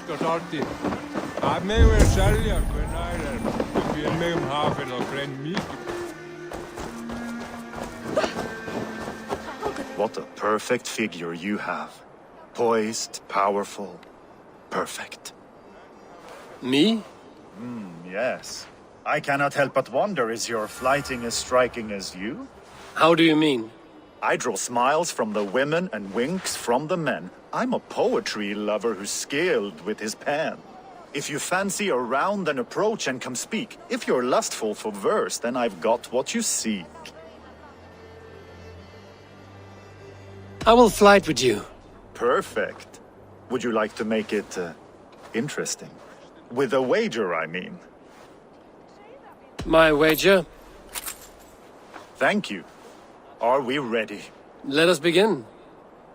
Varinsdottir. Að megum selja hver nær við megum hafa fyrir þá grein mikið. What a perfect figure you have. Poised, powerful, perfect. Me? Yes. I cannot help but wonder, is your flighting as striking as you? How do you mean? I draw smiles from the women and winks from the men. I'm a poetry lover who's skilled with his pen. If you fancy a round, then approach and come speak. If you're lustful for verse, then I've got what you seek. I will flight with you. Perfect. Would you like to make it interesting? With a wager, I mean. My wager? Thank you. Are we ready? Let us begin.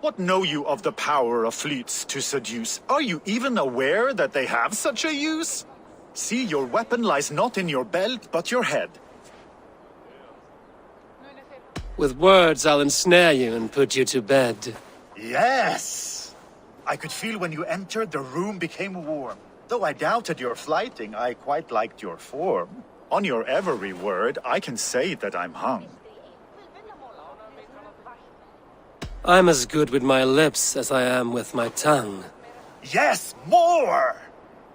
What know you of the power of fleets to seduce? Are you even aware that they have such a use? See, your weapon lies not in your belt, but your head. With words, I'll ensnare you and put you to bed. Yes! I could feel when you entered, the room became warm. Though I doubted your flighting, I quite liked your form. On your every word, I can say that I'm hung. I'm as good with my lips as I am with my tongue. Yes, more!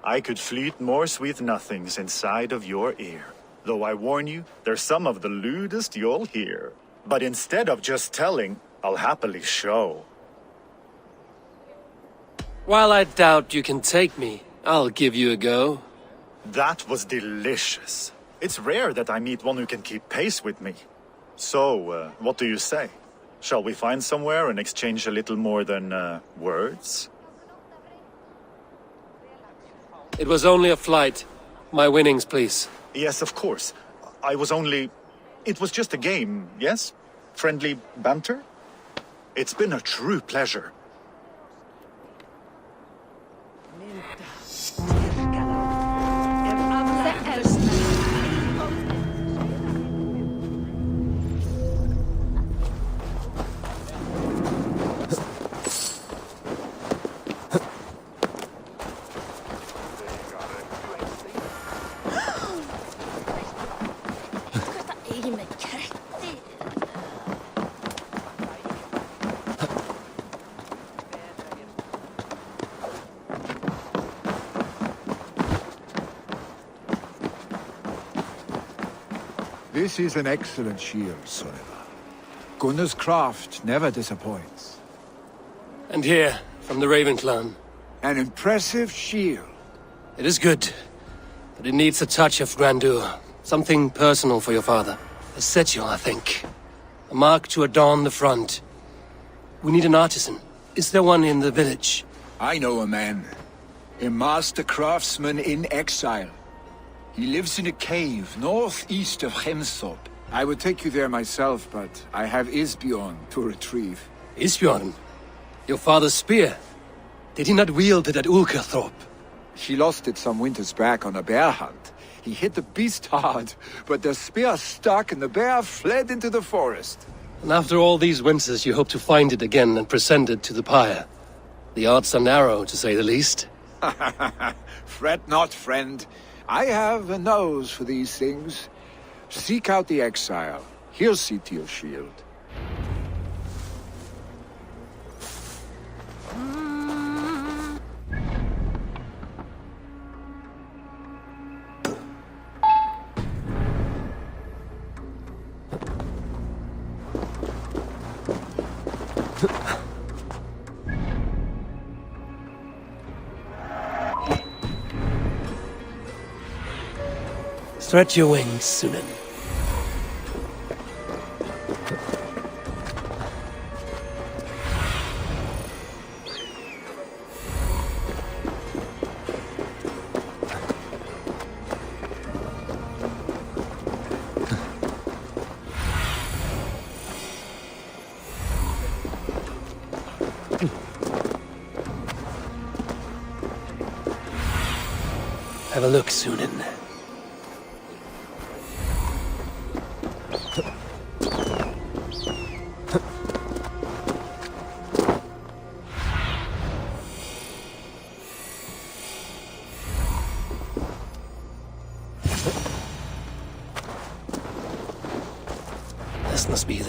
I could fleet more sweet nothings inside of your ear. Though I warn you, they're some of the lewdest you'll hear. But instead of just telling, I'll happily show. While I doubt you can take me, I'll give you a go. That was delicious. It's rare that I meet one who can keep pace with me. So, what do you say? Shall we find somewhere and exchange a little more than, words? It was only a flight. My winnings, please. Yes, of course. It was just a game, yes? Friendly banter? It's been a true pleasure. This is an excellent shield, Soneva. Gunnar's craft never disappoints. And here, from the Raven clan. An impressive shield. It is good, but it needs a touch of grandeur. Something personal for your father. A sigil, I think. A mark to adorn the front. We need an artisan. Is there one in the village? I know a man. A master craftsman in exile. He lives in a cave northeast of Hemthorpe. I would take you there myself, but I have Isbjorn to retrieve. Isbjorn? Your father's spear? Did he not wield it at Ulkerthorpe? He lost it some winters back on a bear hunt. He hit the beast hard, but the spear stuck and the bear fled into the forest. And after all these winters, you hope to find it again and present it to the pyre. The odds are narrow, to say the least. Fret not, friend. I have a nose for these things. Seek out the exile. He'll see to your shield. Stretch your wings, Sunan. Have a look, Sunan.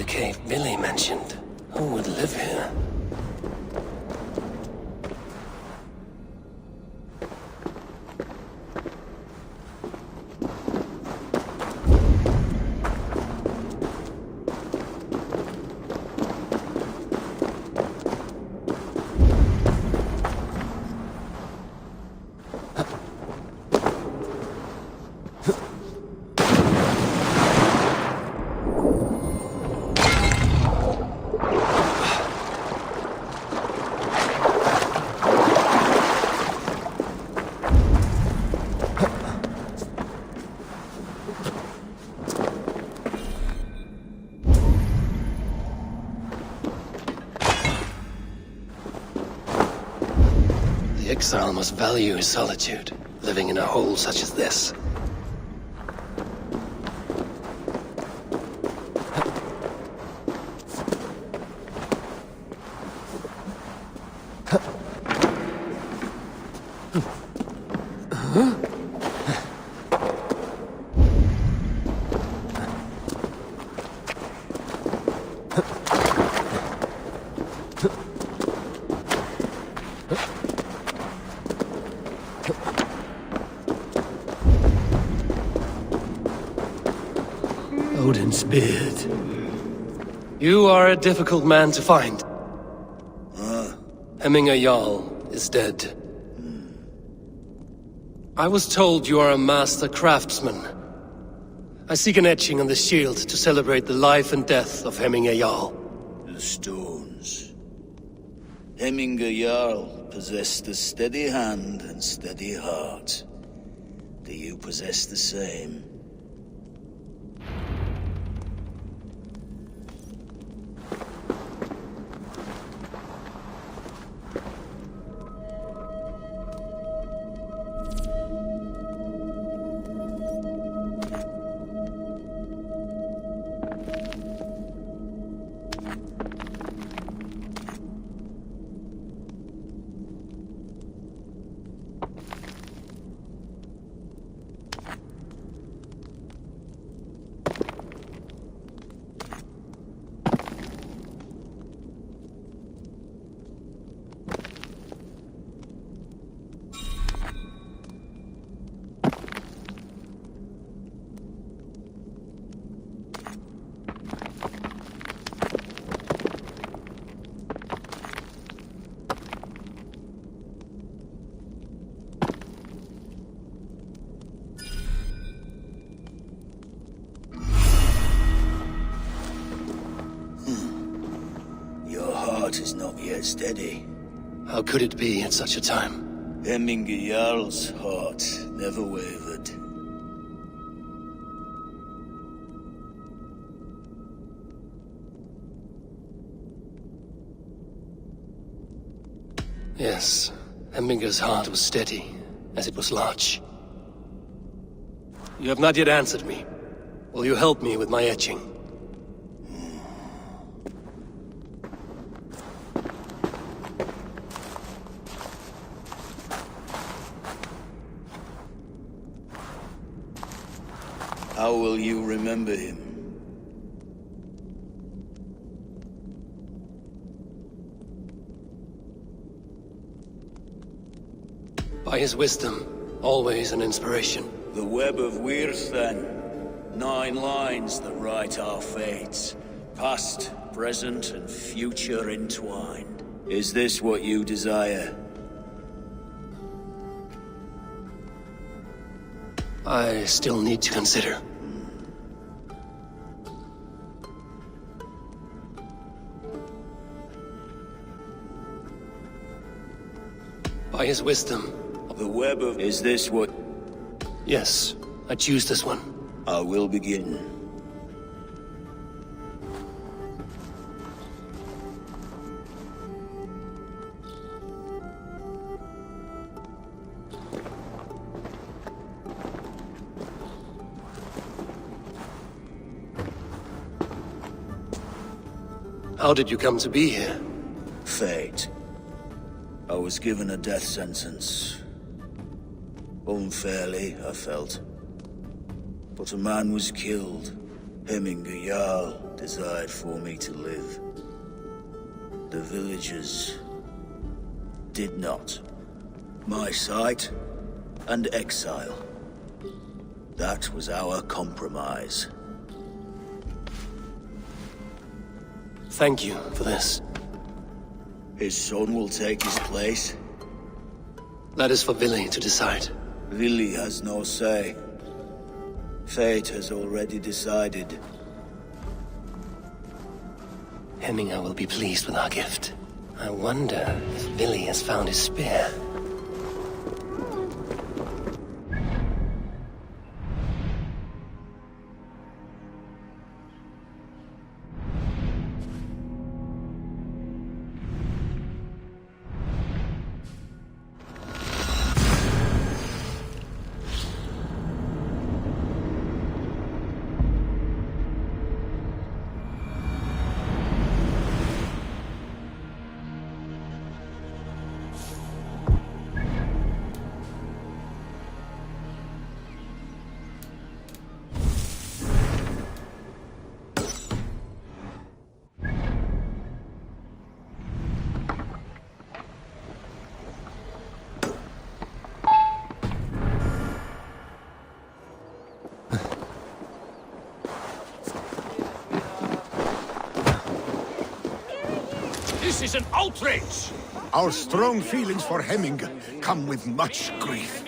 cave Billy mentioned. Who would live here? The exile must value his solitude, living in a hole such as this. Odin's beard. You are a difficult man to find. Hemminger Jarl is dead. I was told you are a master craftsman. I seek an etching on the shield to celebrate the life and death of Hemminger Jarl. The stones. Hemminger Jarl possessed a steady hand and steady heart. Do you possess the same? Is not yet steady. How could it be at such a time? Hemminger Jarl's heart never wavered. Yes, Hemminger's heart was steady, as it was large. You have not yet answered me. Will you help me with my etching? How will you remember him? By his wisdom, always an inspiration. The web of Wirth, then. 9 lines that write our fates. Past, present, and future entwined. Is this what you desire? I still need to consider. By his wisdom. The web of... Is this what... Yes, I choose this one. I will begin. How did you come to be here? Fate. I was given a death sentence. Unfairly, I felt. But a man was killed. Hemminger Jarl desired for me to live. The villagers did not. My sight and exile. That was our compromise. Thank you for this. His son will take his place. That is for Vili to decide. Vili has no say. Fate has already decided. Hemminger will be pleased with our gift. I wonder if Vili has found his spear. This is an outrage! Our strong feelings for Hemming come with much grief.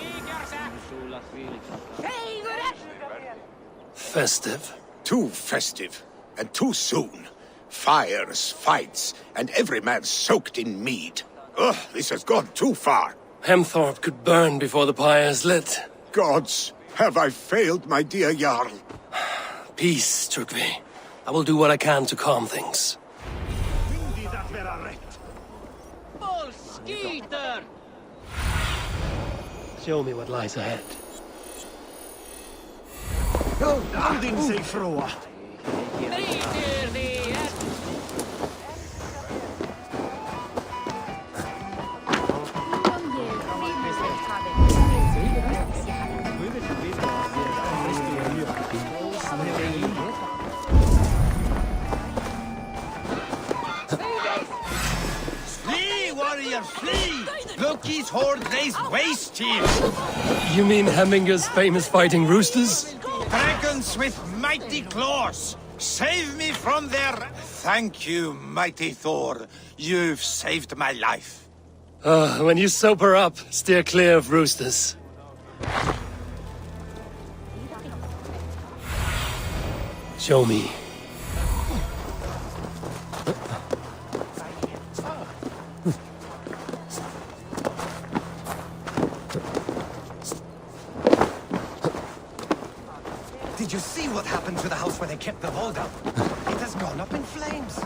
Festive? Too festive, and too soon. Fires, fights, and every man soaked in mead. Ugh, this has gone too far. Hemthorpe could burn before the pyre is lit. Gods, have I failed my dear Jarl? Peace, TRYGVE. I will do what I can to calm things. Show me what lies ahead. Flee, warrior, flee! Loki's horde lays waste here! You mean Hemminger's famous fighting roosters? Dragons with mighty claws! Save me from their... Thank you, mighty Thor. You've saved my life. When you sober up, steer clear of roosters. Show me. Did you see what happened to the house where they kept the Volga? It has gone up in flames.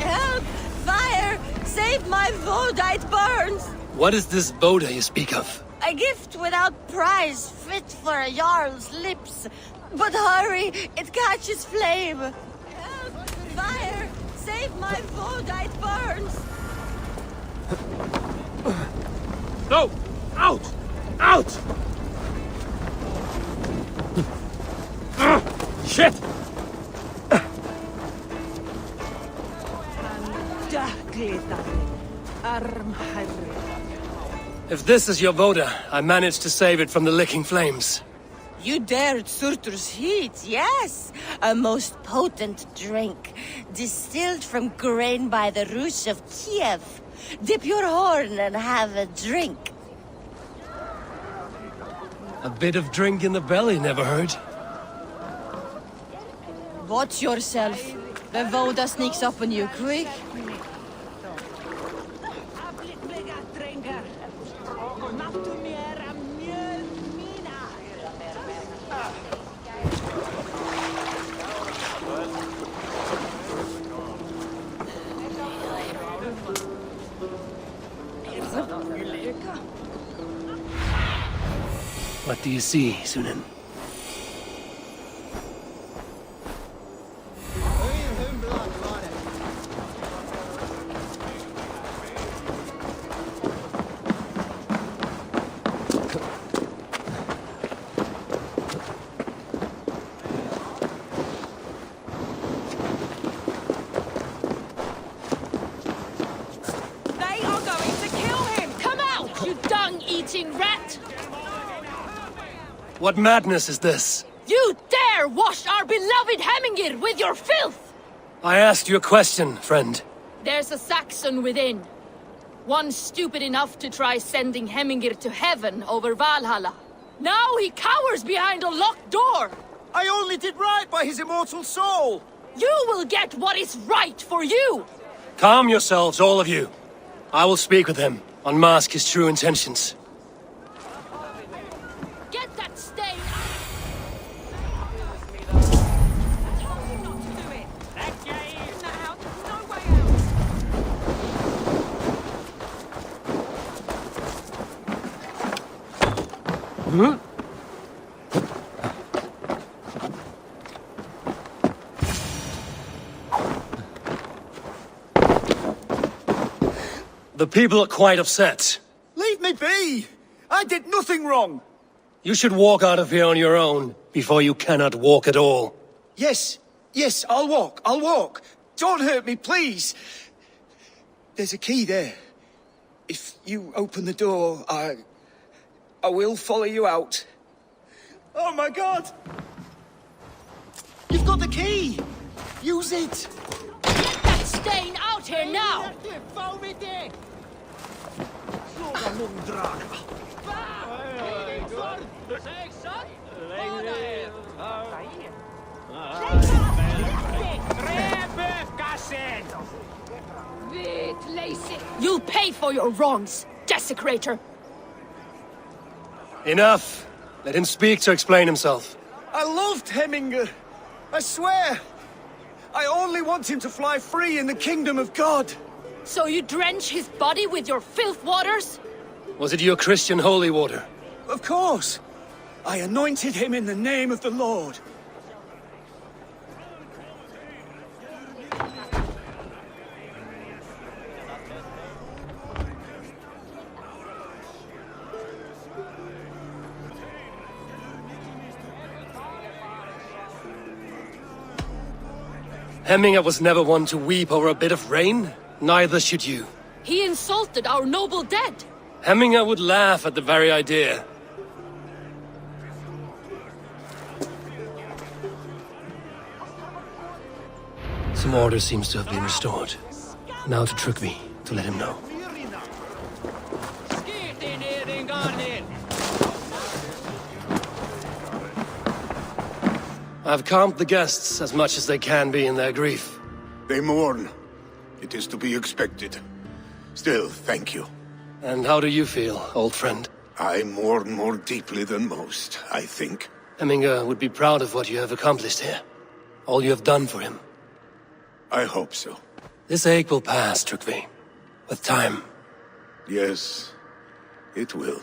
Help! Fire! Save my Voda, it burns! What is this Voda you speak of? A gift without price, fit for a Jarl's lips. But hurry, it catches flame. Help! Fire! Save my Voda, it burns! No! Out! Out! Shit! If this is your Voda, I managed to save it from the licking flames. You dared Surtur's heat, yes. A most potent drink, distilled from grain by the Rus of Kiev. Dip your horn and have a drink. A bit of drink in the belly never hurt. Watch yourself. The Voda sneaks up on you quick. What do you see, Sunan? you dung-eating rat! What madness is this? You dare wash our beloved Hemingir with your filth! I asked you a question, friend. There's a Saxon within. One stupid enough to try sending Hemingir to heaven over Valhalla. Now he cowers behind a locked door! I only did right by his immortal soul! You will get what is right for you! Calm yourselves, all of you. I will speak with him, unmask his true intentions. Get that stain The people are quite upset. Leave me be! I did nothing wrong! You should walk out of here on your own, before you cannot walk at all. Yes, I'll walk. Don't hurt me, please! There's a key there. If you open the door, I will follow you out. Oh my god! You've got the key! Use it! Get that stain out here now! You'll pay for your wrongs, desecrator! Enough! Let him speak to explain himself. I loved Hemingr! I swear! I only want him to fly free in the kingdom of God! So you drench his body with your filth waters? Was it your Christian holy water? Of course! I anointed him in the name of the Lord. Hemingr was never one to weep over a bit of rain. Neither should you. He insulted our noble dead. Hemingr would laugh at the very idea. Some order seems to have been restored. Now to TRYGVE, to let him know. I've calmed the guests as much as they can be in their grief. They mourn. It is to be expected. Still, thank you. And how do you feel, old friend? I mourn more deeply than most, I think. Hemingr would be proud of what you have accomplished here. All you have done for him. I hope so. This ache will pass, TRYGVE. With time. Yes, it will.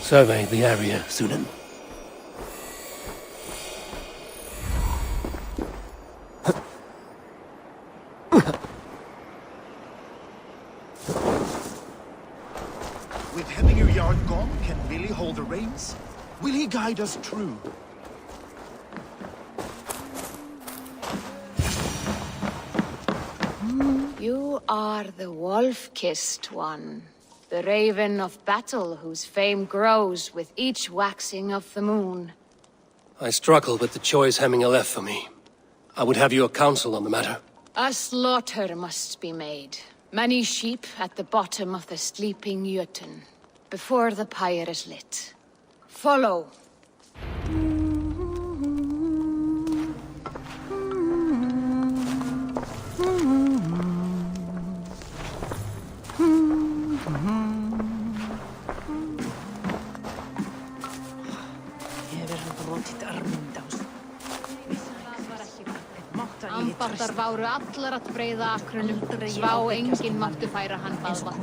Survey the area, Sunan. With Hemingr Yard gone, can Billy hold the reins? Will he guide us true? You are the wolf-kissed one. The raven of battle whose fame grows with each waxing of the moon. I struggle with the choice Hemingr left for me. I would have your counsel on the matter. A slaughter must be made. Many sheep at the bottom of the sleeping Jötun, before the pyre is lit. Follow. Þar váru allar að breiða akrunum, svá enginn máttu færa hann baðvatn.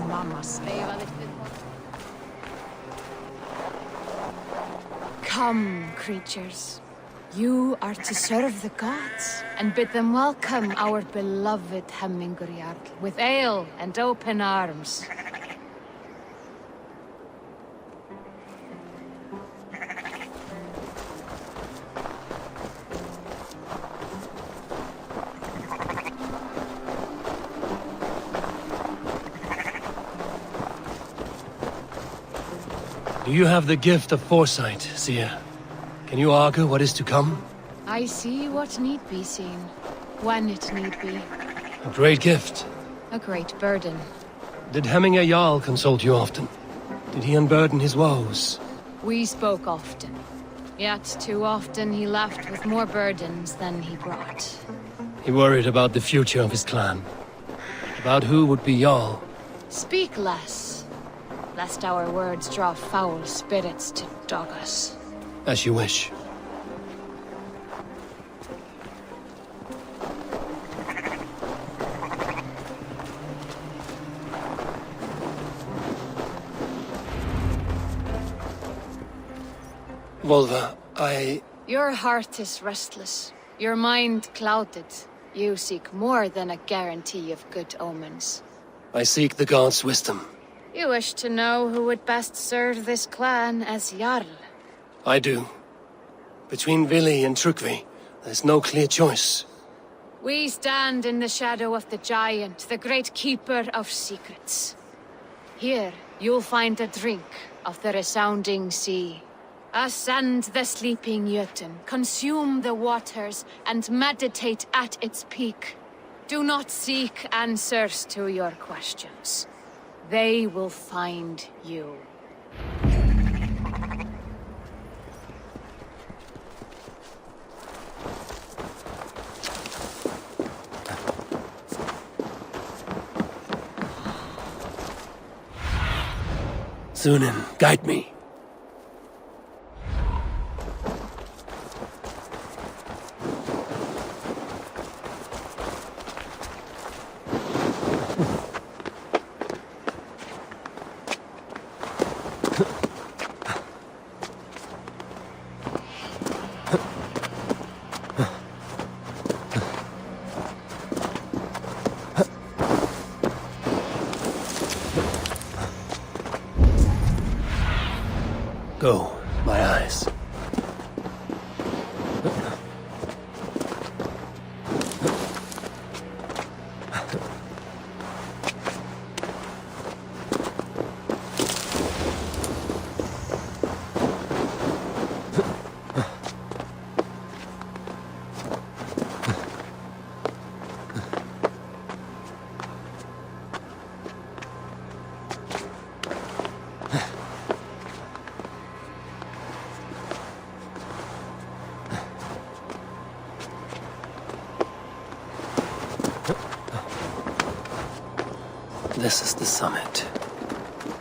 Veifaðist við honum. Come, creatures. You are to serve the gods, and bid them welcome our beloved Hemmingur Jarl, with ale and open arms. Do you have the gift of foresight, seer? Can you augur what is to come? I see what need be seen, when it need be. A great gift. A great burden. Did Hemmingur Jarl consult you often? Did he unburden his woes? We spoke often. Yet too often he left with more burdens than he brought. He worried about the future of his clan. About who would be Jarl. Speak less, lest our words draw foul spirits to dog us. As you wish. Volva, Your heart is restless. Your mind clouded. You seek more than a guarantee of good omens. I seek the gods' wisdom. You wish to know who would best serve this clan as Jarl. I do. Between Vili and TRYGVE, there's no clear choice. We stand in the shadow of the giant, the great keeper of secrets. Here, you'll find a drink of the resounding sea. Ascend the sleeping Jötun, consume the waters, and meditate at its peak. Do not seek answers to your questions. They will find you. Sunan, guide me. Go, my eyes. This is the summit.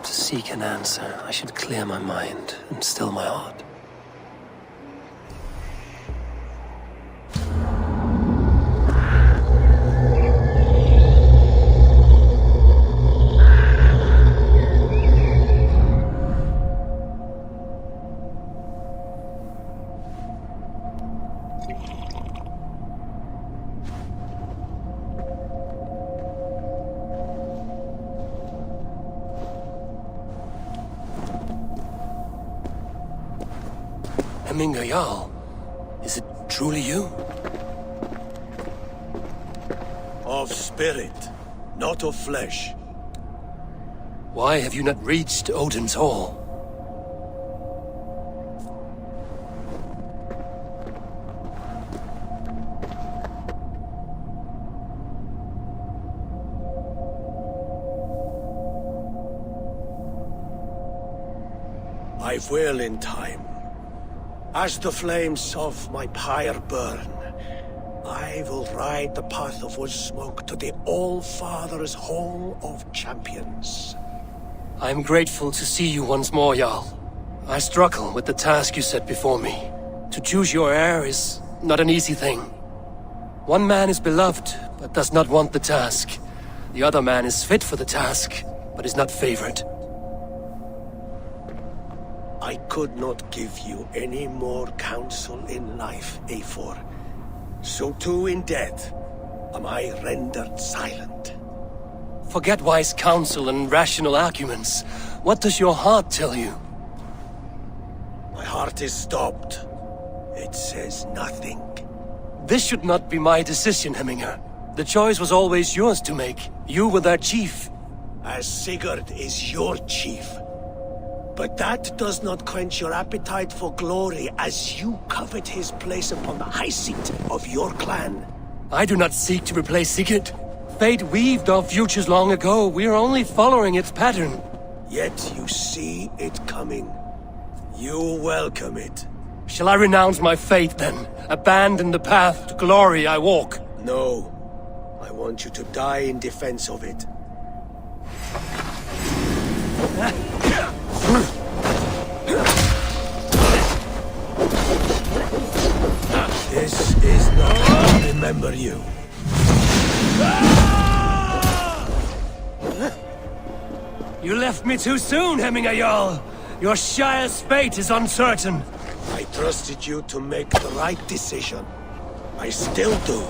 To seek an answer, I should clear my mind and still my heart. Hemmingur Jarl, is it truly you? Of spirit, not of flesh. Why have you not reached Odin's Hall? I will in time. As the flames of my pyre burn, I will ride the path of wood smoke to the All-Father's Hall of Champions. I am grateful to see you once more, Jarl. I struggle with the task you set before me. To choose your heir is not an easy thing. One man is beloved, but does not want the task. The other man is fit for the task, but is not favored. I could not give you any more counsel in life, Eivor. So too in death am I rendered silent. Forget wise counsel and rational arguments. What does your heart tell you? My heart is stopped. It says nothing. This should not be my decision, Hemminger. The choice was always yours to make. You were their chief. As Sigurd is your chief. But that does not quench your appetite for glory as you covet his place upon the high seat of your clan. I do not seek to replace Sigurd. Fate weaved our futures long ago. We are only following its pattern. Yet you see it coming. You welcome it. Shall I renounce my faith, then? Abandon the path to glory I walk? No. I want you to die in defense of it. This is not how I remember you. You left me too soon, Hemminger Jarl. Your Shire's fate is uncertain. I trusted you to make the right decision. I still do.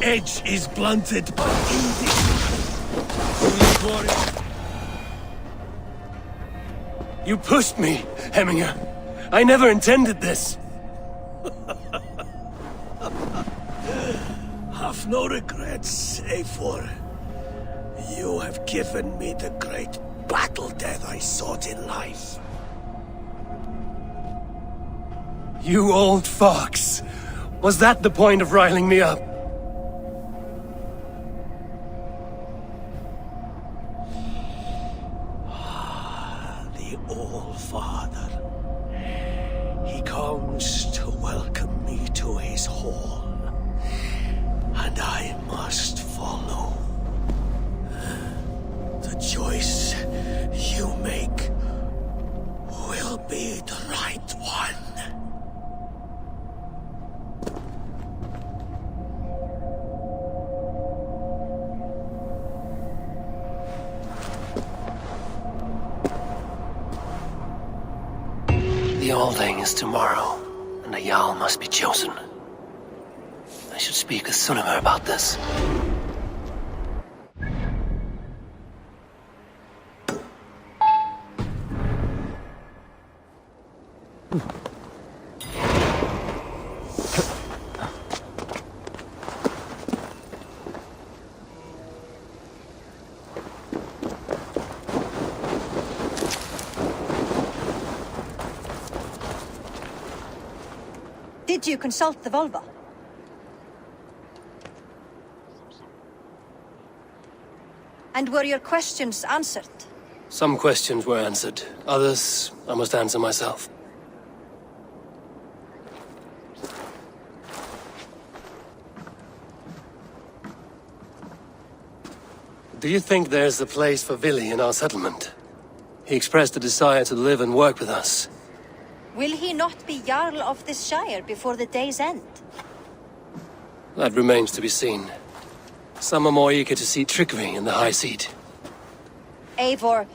Edge is blunted by indiscipline. You pushed me, Hemminger. I never intended this. Have no regrets, Eivor. You have given me the great battle death I sought in life. You old fox. Was that the point of riling me up? All-Father. He comes to welcome me to his hall, and I must follow. The choice you make will be the right one. The Alding is tomorrow, and a Jarl must be chosen. I should speak with Sunnema about this. Did you consult the Volva? And were your questions answered? Some questions were answered. Others, I must answer myself. Do you think there's a place for Vili in our settlement? He expressed a desire to live and work with us. Will he not be Jarl of this Shire before the day's end? That remains to be seen. Some are more eager to see TRYGVE in the high seat. Eivor,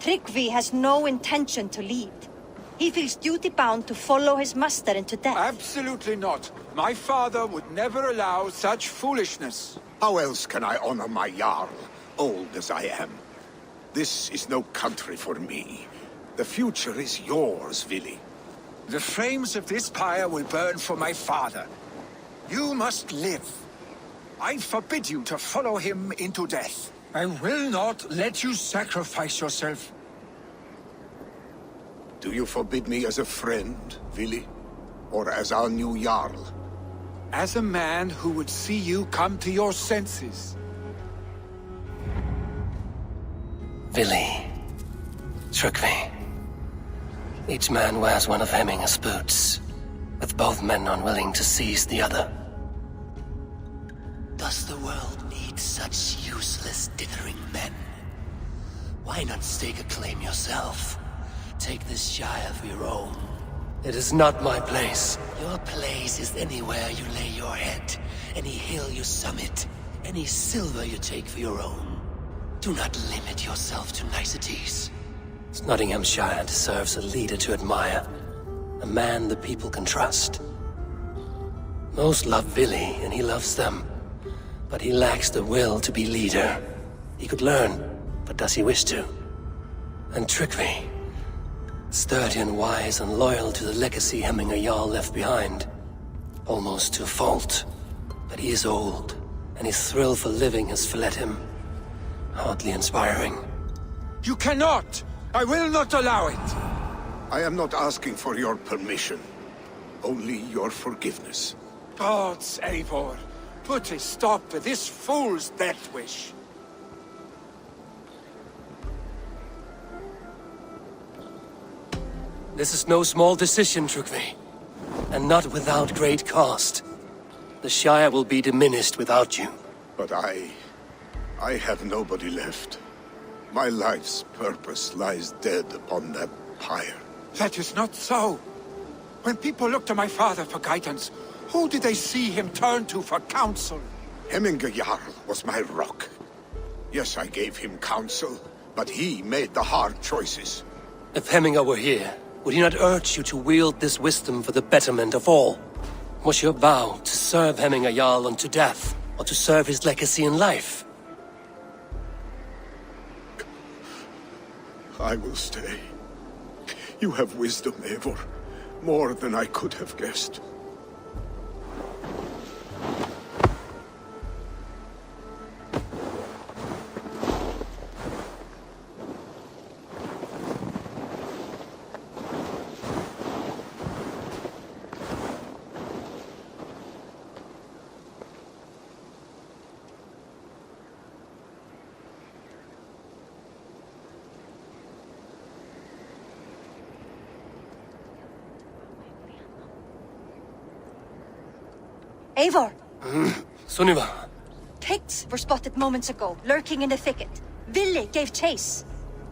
TRYGVE has no intention to lead. He feels duty-bound to follow his master into death. Absolutely not. My father would never allow such foolishness. How else can I honor my Jarl, old as I am? This is no country for me. The future is yours, Vili. The flames of this pyre will burn for my father. You must live. I forbid you to follow him into death. I will not let you sacrifice yourself. Do you forbid me as a friend, Vili? Or as our new Jarl? As a man who would see you come to your senses. Vili. TRYGVE. Each man wears one of Hemminger's boots, with both men unwilling to seize the other. Does the world need such useless, dithering men? Why not stake a claim yourself? Take this Shire for your own. It is not my place. Your place is anywhere you lay your head, any hill you summit, any silver you take for your own. Do not limit yourself to niceties. Nottinghamshire deserves a leader to admire. A man the people can trust. Most love Vili, and he loves them. But he lacks the will to be leader. He could learn, but does he wish to? And TRYGVE, sturdy and wise and loyal to the legacy Hemminger Jarl left behind. Almost to a fault. But he is old, and his thrill for living has fled him. Hardly inspiring. You cannot! I will not allow it! I am not asking for your permission. Only your forgiveness. Gods, Eivor, put a stop to this fool's death wish. This is no small decision, TRYGVE. And not without great cost. The Shire will be diminished without you. But I have nobody left. My life's purpose lies dead upon that pyre. That is not so. When people look to my father for guidance, who did they see him turn to for counsel? Hemminger Jarl was my rock. Yes, I gave him counsel, but he made the hard choices. If Hemminger were here, would he not urge you to wield this wisdom for the betterment of all? Was your vow to serve Hemminger Jarl unto death, or to serve his legacy in life? I will stay. You have wisdom, Eivor. More than I could have guessed. Eivor! Sunniva! Picts were spotted moments ago, lurking in the thicket. Vili gave chase.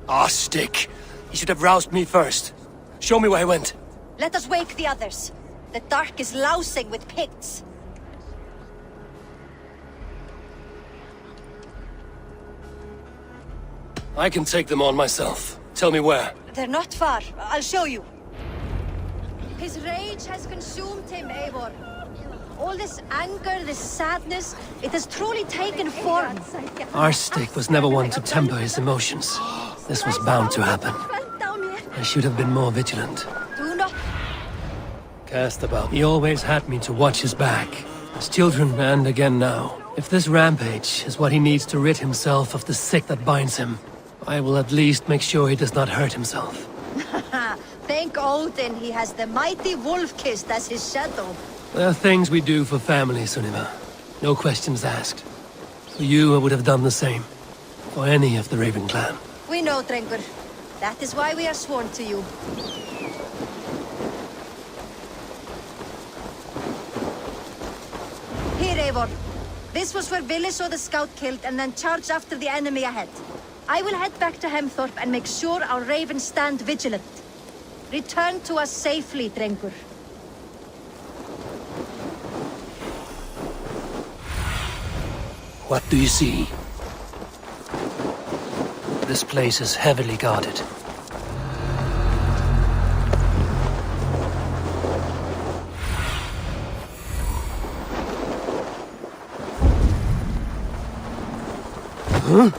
Ah, stick! He should have roused me first. Show me where he went. Let us wake the others. The dark is lousing with Picts. I can take them on myself. Tell me where. They're not far. I'll show you. His rage has consumed him, Eivor. All this anger, this sadness, it has truly taken form. Our stick was never one to temper his emotions. This was bound to happen. I should have been more vigilant. Do not... Cast about. He always had me to watch his back. As children, and again now. If this rampage is what he needs to rid himself of the sick that binds him, I will at least make sure he does not hurt himself. Thank Odin he has the mighty Wolf-Kissed as his shadow. There are things we do for family, Sunniva. No questions asked. For you, I would have done the same. For any of the Raven clan. We know, Drengur. That is why we are sworn to you. Here, Eivor. This was where Vili saw the scout killed and then charged after the enemy ahead. I will head back to Hemthorpe and make sure our ravens stand vigilant. Return to us safely, Drengur. What do you see? This place is heavily guarded. Huh?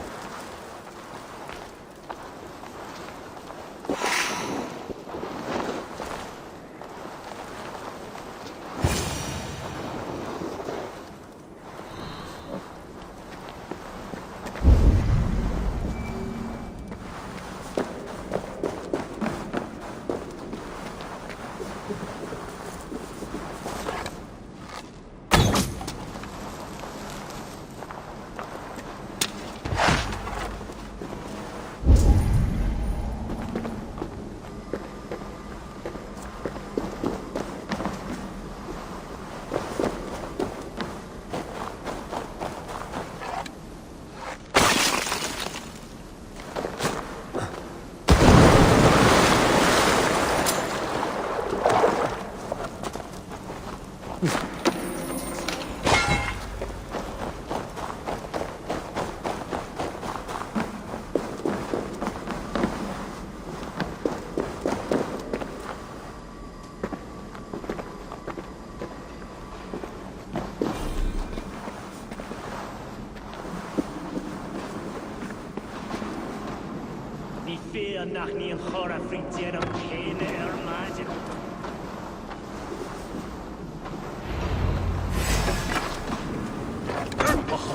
nach ní an chora frí déanam chéine máidir.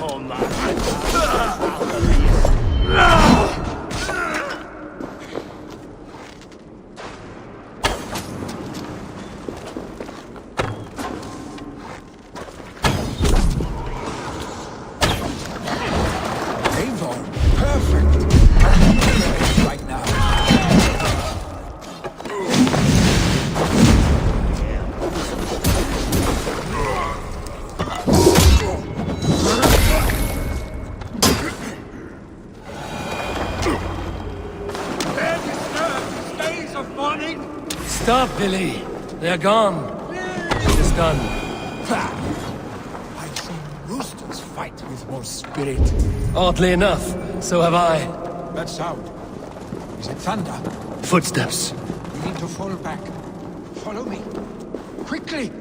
Oh, man. Stop, Billy. They're gone. It is done. I've seen roosters fight with more spirit. Oddly enough, so have I. That sound. Is it thunder? Footsteps. We need to fall back. Follow me. Quickly!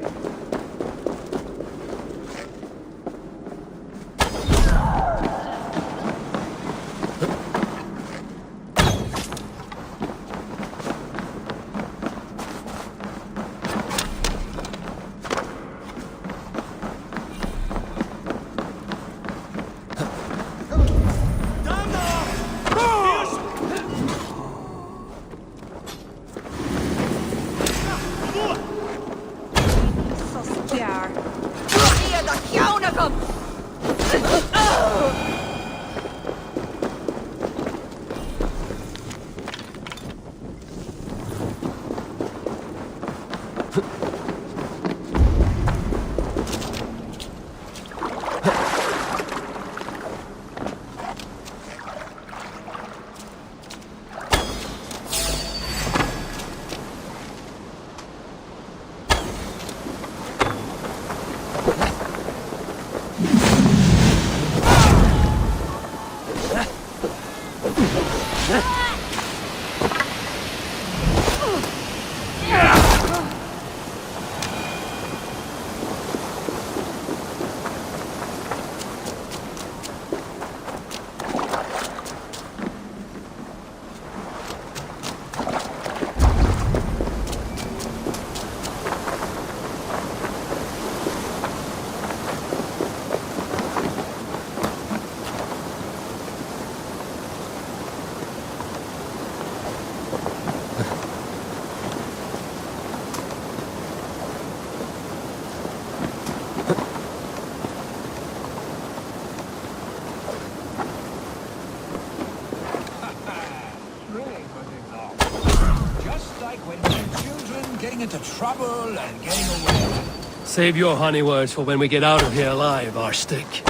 trouble and getting away. Save your honey words for when we get out of here alive, Arstick.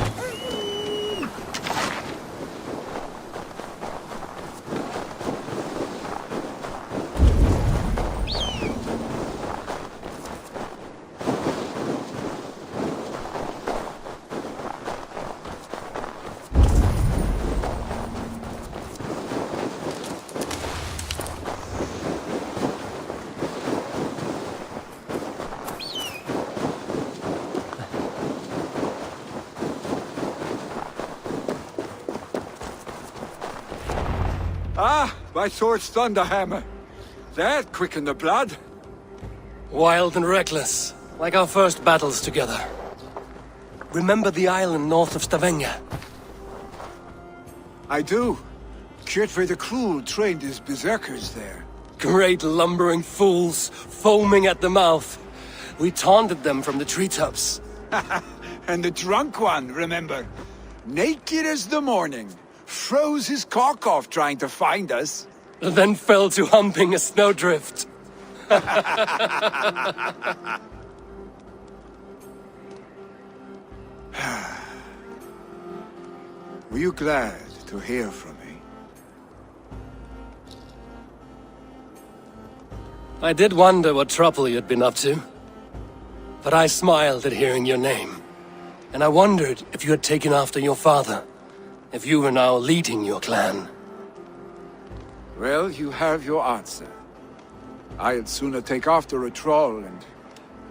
Ah, my sword's thunderhammer. That quickened the blood. Wild and reckless, like our first battles together. Remember the island north of Stavanger? I do. Kjotve the Cruel trained his berserkers there. Great lumbering fools, foaming at the mouth. We taunted them from the treetops. And the drunk one, remember? Naked as the morning. Froze his cock off trying to find us. Then fell to humping a snowdrift. Were you glad to hear from me? I did wonder what trouble you'd been up to. But I smiled at hearing your name. And I wondered if you had taken after your father. If you were now leading your clan. Well, you have your answer. I'd sooner take after a troll and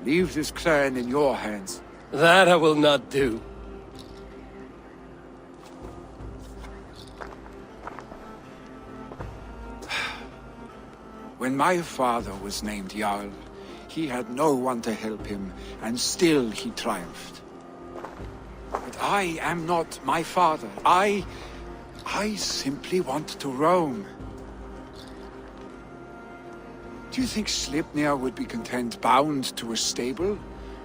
leave this clan in your hands. That I will not do. When my father was named Jarl, he had no one to help him, and still he triumphed. But I am not my father. I simply want to roam. Do you think Sleipnir would be content bound to a stable?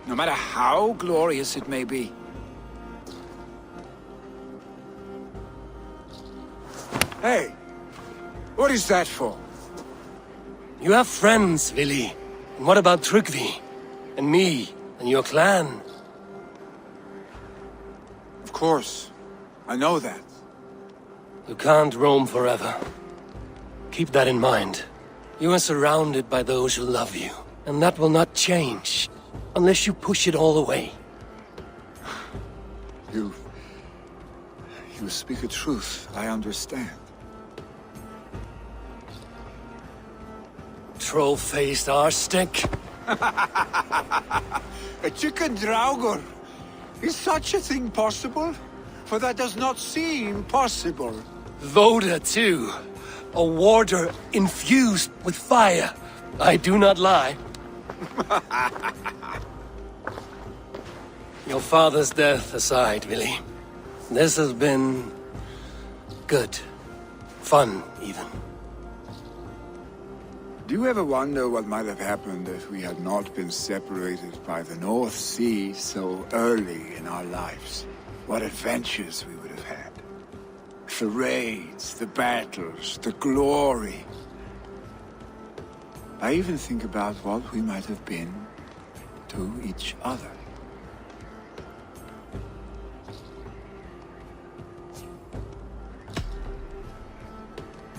No matter how glorious it may be? Hey! What is that for? You have friends, Vili. And what about TRYGVE? And me? And your clan? Of course. I know that. You can't roam forever. Keep that in mind. You are surrounded by those who love you. And that will not change. Unless you push it all away. You speak a truth. I understand. Troll-faced arstick. A chicken draugur. Is such a thing possible? For that does not seem possible. Voda, too. A warder infused with fire. I do not lie. Your father's death aside, Vili. This has been... good. Fun, even. Do you ever wonder what might have happened if we had not been separated by the North Sea so early in our lives? What adventures we would have had. The raids, the battles, the glory. I even think about what we might have been to each other.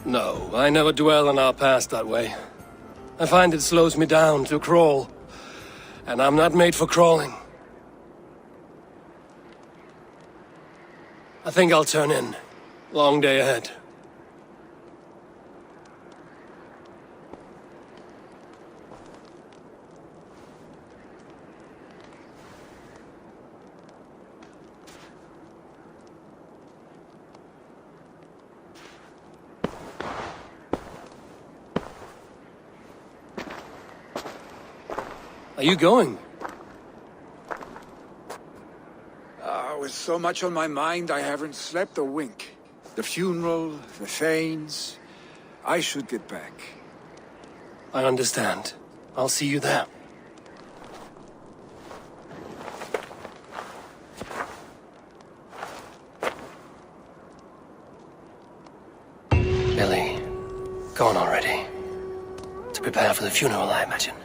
No, I never dwell on our past that way. I find it slows me down to crawl. And I'm not made for crawling. I think I'll turn in. Long day ahead. Are you going? With so much on my mind, I haven't slept a wink. The funeral, the Thanes... I should get back. I understand. I'll see you there. Billy, gone already. To prepare for the funeral, I imagine.